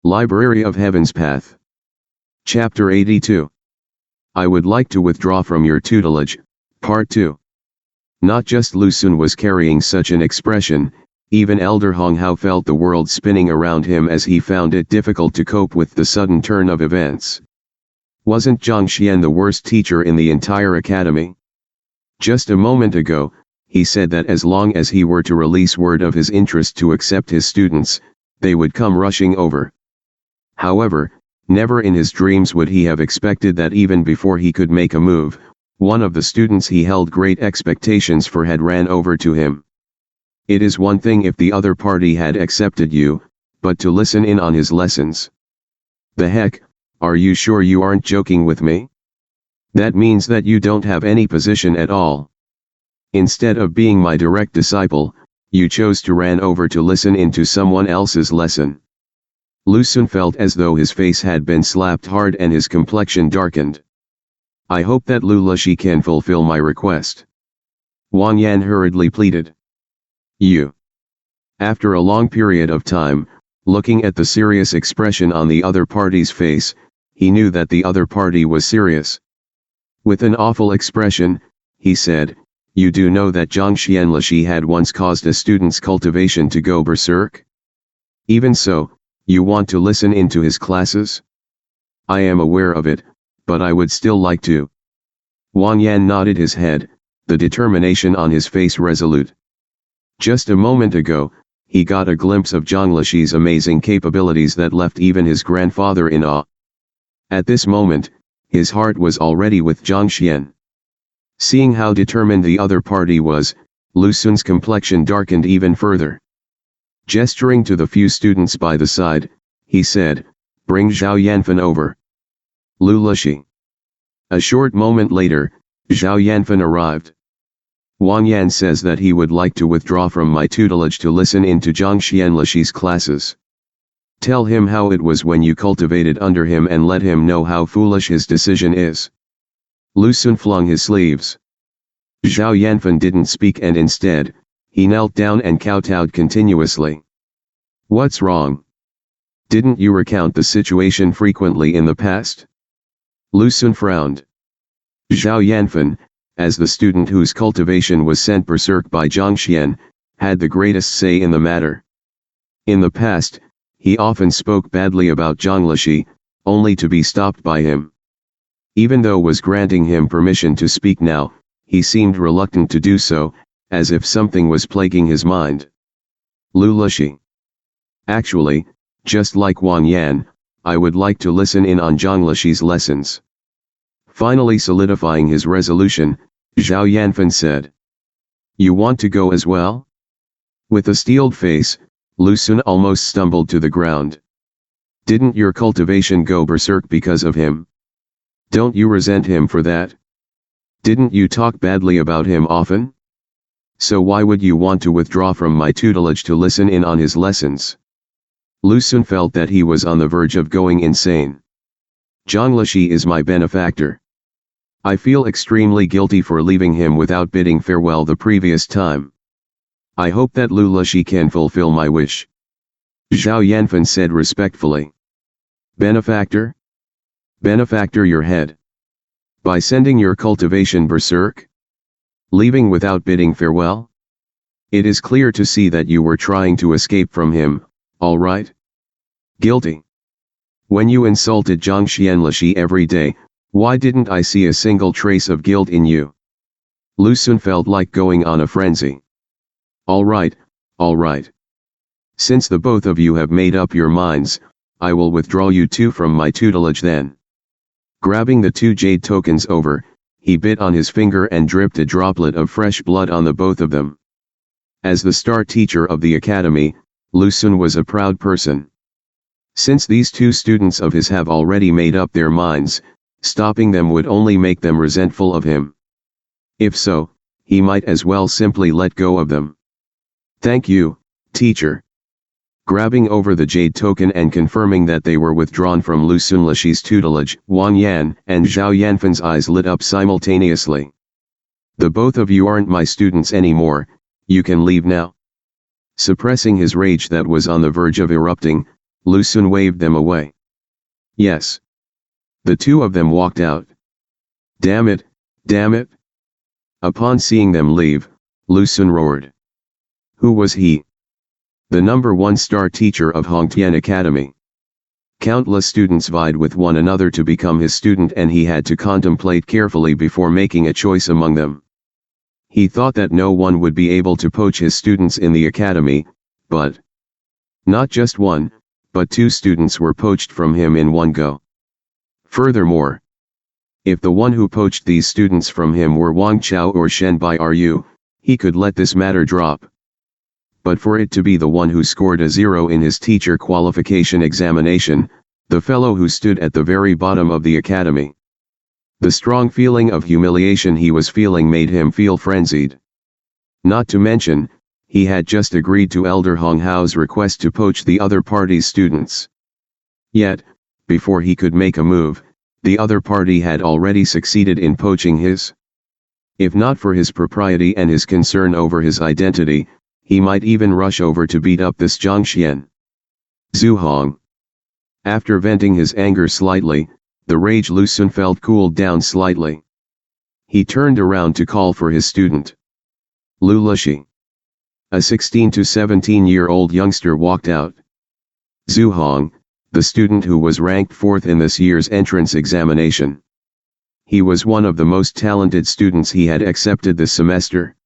Library of Heaven's Path. Chapter 82. I would like to withdraw from your tutelage, Part 2. Not just Lu Xun was carrying such an expression, even Elder Hong Hao felt the world spinning around him as he found it difficult to cope with the sudden turn of events. Wasn't Zhang Xuan the worst teacher in the entire academy? Just a moment ago, he said that as long as he were to release word of his interest to accept his students, they would come rushing over. However, never in his dreams would he have expected that even before he could make a move, one of the students he held great expectations for had ran over to him. It is one thing if the other party had accepted you, but to listen in on his lessons. The heck, are you sure you aren't joking with me? That means that you don't have any position at all. Instead of being my direct disciple, you chose to ran over to listen in to someone else's lesson. Lu Xun felt as though his face had been slapped hard and his complexion darkened. I hope that Lullashi can fulfill my request. Wang Yan hurriedly pleaded. You. After a long period of time, looking at the serious expression on the other party's face, he knew that the other party was serious. With an awful expression, he said, You do know that Zhang Qianlashi had once caused a student's cultivation to go berserk? Even so, you want to listen into his classes? I am aware of it, but I would still like to. Wang Yan nodded his head, the determination on his face resolute. Just a moment ago, he got a glimpse of Zhang Lashi's amazing capabilities that left even his grandfather in awe. At this moment, his heart was already with Zhang Xuan. Seeing how determined the other party was, Lu Xun's complexion darkened even further. Gesturing to the few students by the side, he said, Bring Zhao Yanfen over. Lullashi. A short moment later, Zhao Yanfen arrived. Wang Yan says that he would like to withdraw from my tutelage to listen into Zhang Qianlashi's classes. Tell him how it was when you cultivated under him and let him know how foolish his decision is. Lu Xun flung his sleeves. Zhao Yanfen didn't speak and instead, he knelt down and kowtowed continuously. What's wrong? Didn't you recount the situation frequently in the past? Lu Xun frowned. Zhao Yanfen, as the student whose cultivation was sent berserk by Zhang Xuan, had the greatest say in the matter. In the past, he often spoke badly about Zhang Lashi, only to be stopped by him. Even though was granting him permission to speak now, he seemed reluctant to do so, as if something was plaguing his mind. Lullashi. Actually, just like Wang Yan, I would like to listen in on Zhang Lashi's lessons. Finally solidifying his resolution, Zhao Yanfen said. You want to go as well? With a steeled face, Lu Xun almost stumbled to the ground. Didn't your cultivation go berserk because of him? Don't you resent him for that? Didn't you talk badly about him often? So why would you want to withdraw from my tutelage to listen in on his lessons? Lu Xun felt that he was on the verge of going insane. Zhang Lashi is my benefactor. I feel extremely guilty for leaving him without bidding farewell the previous time. I hope that Lullashi can fulfill my wish. Zhao Yanfen said respectfully. Benefactor? Benefactor your head. By sending your cultivation berserk? Leaving without bidding farewell? It is clear to see that you were trying to escape from him, all right? Guilty. When you insulted Zhang Qianlashi every day, why didn't I see a single trace of guilt in you? Lu Xun felt like going on a frenzy. All right, all right. Since the both of you have made up your minds, I will withdraw you two from my tutelage then. Grabbing the two jade tokens over, he bit on his finger and dripped a droplet of fresh blood on the both of them. As the star teacher of the academy, Lu Xun was a proud person. Since these two students of his have already made up their minds, stopping them would only make them resentful of him. If so, he might as well simply let go of them. Thank you, teacher. Grabbing over the jade token and confirming that they were withdrawn from Lu Xunlashi's tutelage, Wang Yan and Zhao Yanfen's eyes lit up simultaneously. The both of you aren't my students anymore, you can leave now. Suppressing his rage that was on the verge of erupting, Lu Xun waved them away. Yes. The two of them walked out. Damn it, damn it. Upon seeing them leave, Lu Xun roared. Who was he? The number one star teacher of Hongtian Academy. Countless students vied with one another to become his student, and he had to contemplate carefully before making a choice among them. He thought that no one would be able to poach his students in the academy, but not just one, but two students were poached from him in one go. Furthermore, if the one who poached these students from him were Wang Chao or Shen Bairu, he could let this matter drop. But for it to be the one who scored a 0 in his teacher qualification examination, the fellow who stood at the very bottom of the academy. The strong feeling of humiliation he was feeling made him feel frenzied. Not to mention, he had just agreed to Elder Hong Hao's request to poach the other party's students. Yet, before he could make a move, the other party had already succeeded in poaching his. If not for his propriety and his concern over his identity, he might even rush over to beat up this Zhang Xuan. Zhuoyang. After venting his anger slightly, the rage Lu Xun felt cooled down slightly. He turned around to call for his student. Lullabies. A 16 to 17-year-old youngster walked out. Zhuoyang, the student who was ranked 4th in this year's entrance examination. He was one of the most talented students he had accepted this semester.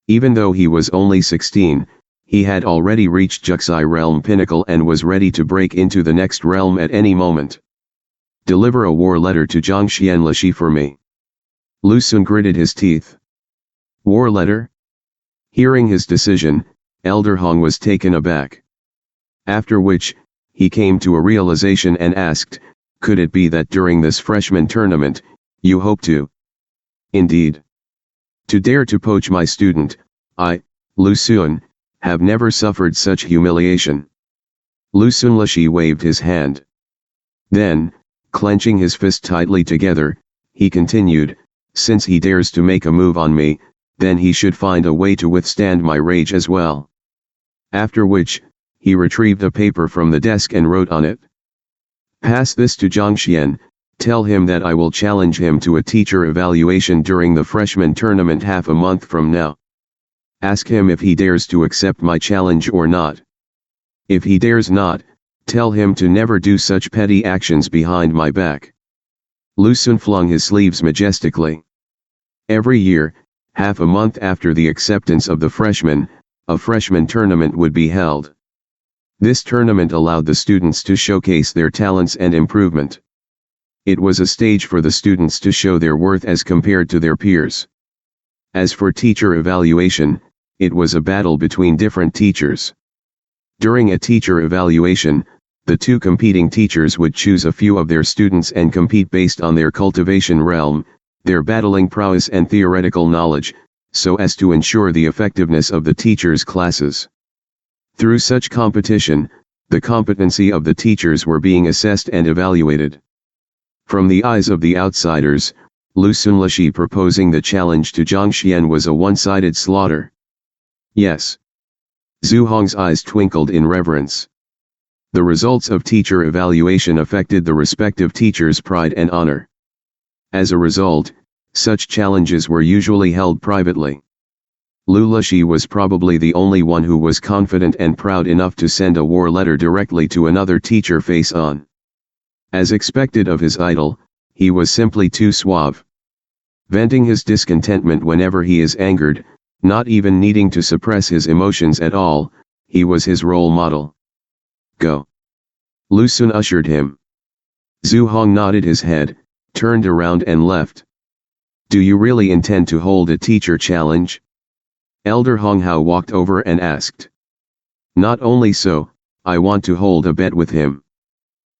Even though he was only 16, he had already reached Juxi realm pinnacle and was ready to break into the next realm at any moment. Deliver a war letter to Zhang Xuan for me. Lu Xun gritted his teeth. War letter? Hearing his decision, Elder Hong was taken aback. After which, he came to a realization and asked, could it be that during this freshman tournament, you hope to? Indeed. To dare to poach my student, I, Lu Xun, have never suffered such humiliation. Lu Xun waved his hand. Then, clenching his fist tightly together, he continued, since he dares to make a move on me, then he should find a way to withstand my rage as well. After which, he retrieved a paper from the desk and wrote on it. Pass this to Zhang Xuan, tell him that I will challenge him to a teacher evaluation during the freshman tournament half a month from now. Ask him if he dares to accept my challenge or not. If he dares not, tell him to never do such petty actions behind my back. Lu Xun flung his sleeves majestically. Every year, half a month after the acceptance of the freshmen, a freshman tournament would be held. This tournament allowed the students to showcase their talents and improvement. It was a stage for the students to show their worth as compared to their peers. As for teacher evaluation, it was a battle between different teachers. During a teacher evaluation, the two competing teachers would choose a few of their students and compete based on their cultivation realm, their battling prowess and theoretical knowledge, so as to ensure the effectiveness of the teachers' classes. Through such competition, the competency of the teachers were being assessed and evaluated. From the eyes of the outsiders, Lu Xun proposing the challenge to Zhang Xuan was a one-sided slaughter. Yes. Zhuoyang's eyes twinkled in reverence. The results of teacher evaluation affected the respective teacher's pride and honor. As a result, such challenges were usually held privately. Lullabies was probably the only one who was confident and proud enough to send a war letter directly to another teacher face on. As expected of his idol, he was simply too suave. Venting his discontentment whenever he is angered, not even needing to suppress his emotions at all, he was his role model. Go. Lu Xun ushered him. Zhuoyang nodded his head, turned around and left. Do you really intend to hold a teacher challenge? Elder Hong Hao walked over and asked. Not only so, I want to hold a bet with him.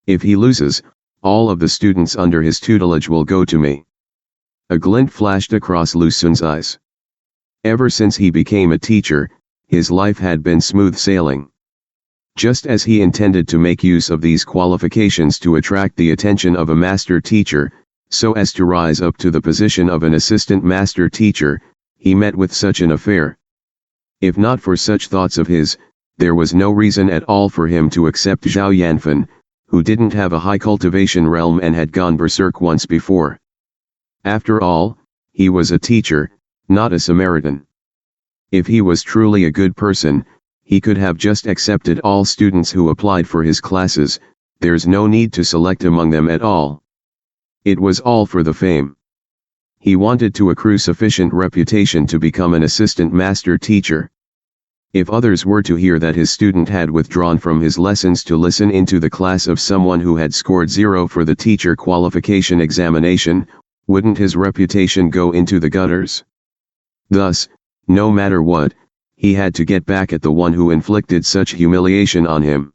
If he loses, all of the students under his tutelage will go to me. A glint flashed across Lu Xun's eyes. Ever since he became a teacher, his life had been smooth sailing. Just as he intended to make use of these qualifications to attract the attention of a master teacher, so as to rise up to the position of an assistant master teacher, he met with such an affair. If not for such thoughts of his, there was no reason at all for him to accept Zhao Yanfen, who didn't have a high cultivation realm and had gone berserk once before. After all, he was a teacher, not a Samaritan. If he was truly a good person, he could have just accepted all students who applied for his classes. There's no need to select among them at all. It was all for the fame. He wanted to accrue sufficient reputation to become an assistant master teacher. If others were to hear that his student had withdrawn from his lessons to listen into the class of someone who had scored 0 for the teacher qualification examination, wouldn't his reputation go into the gutters? Thus, no matter what, he had to get back at the one who inflicted such humiliation on him.